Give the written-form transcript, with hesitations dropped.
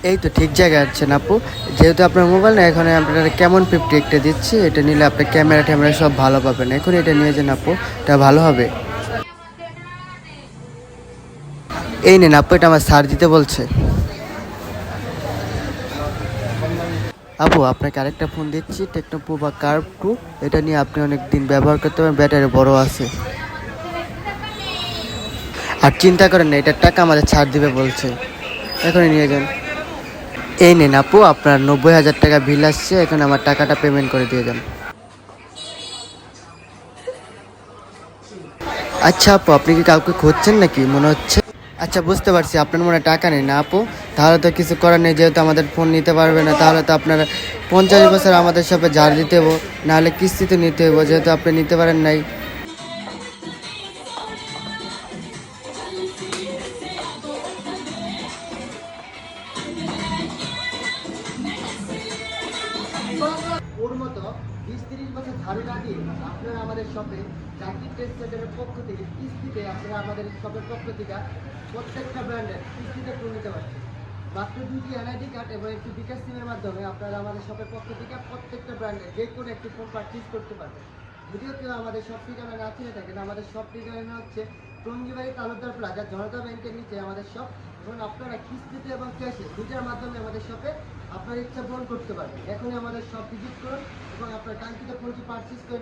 এই তো ঠিক জায়গায় আছেন আপু। যেহেতু আপনার মোবাইল না, এখন আপনারা কেমন 50 একটা দিচ্ছি, এটা নিলে আপনি ক্যামেরা ট্যামেরা সব ভালো পাবেন। এখন এটা নিয়ে যান আপু, এটা ভালো হবে। এই নেন আপু, এটা আমার স্যার দিতে বলছে। আপু আপনাকে আরেকটা ফোন দিচ্ছি, টেকনো প্রো বা কার্ভ 2। এটা নিয়ে আপনি অনেক দিন ব্যবহার করতে পারেন, ব্যাটারি বড় আছে। আর চিন্তা করেন না, এটার টাকা আমাদের ছাড় দিবে বলছে। এখনই নিয়ে যান। এই নেন আপু, আপনার 90,000 টাকা বিল আসছে, এখন আমার টাকাটা পেমেন্ট করে দিয়ে যান। আচ্ছা আপু, আপনি কি কাউকে খুঁজছেন নাকি মনে হচ্ছে? আচ্ছা বুঝতে পারছি, আপনার মনে হয় টাকা নেই না আপু। তাহলে তো কিছু করার নেই, যেহেতু আমাদের ফোন নিতে পারবে না, তাহলে তো আপনার 50 বছর আমাদের সাথে ঝাড় দিতে হবো, নাহলে কিস্তিতে নিতে হবো, যেহেতু আপনি নিতে পারেন নাই। ওর মতো 20-30 বছর ঝাড়ু না দিয়ে আপনারা আমাদের শপে জাকির টেক্সট সেন্টারের পক্ষ থেকে কিস্তিতে আপনারা আমাদের শপের পক্ষ থেকে প্রত্যেকটা ব্র্যান্ডের কিস্তিতে ফোন নিতে পারছেন। মাত্র 2টি এনআইডি কার্ড এবং একটি বিকাশ সিমের মাধ্যমে আপনারা আমাদের শপের পক্ষ থেকে প্রত্যেকটা ব্র্যান্ডের যে কোনো একটি ফোন পারচেজ করতে পারবেন। যদিও কেউ আমাদের সব ঠিকানা না চিনে থাকেন, আমাদের সব ঠিকানা হচ্ছে টঙ্গিবাড়ি তালুকদার প্লাজা, জনতা ব্যাংকের নিচে আমাদের শপ। এবং আপনারা কিস্তিতে এবং ক্যাশে দুইটার মাধ্যমে আমাদের শপে আপনার ইচ্ছা পূরণ করতে পারবেন। এখনই আমাদের শপ ভিজিট করুন এবং আপনার কাঙ্ক্ষিত ফোনটি পারচেজ করে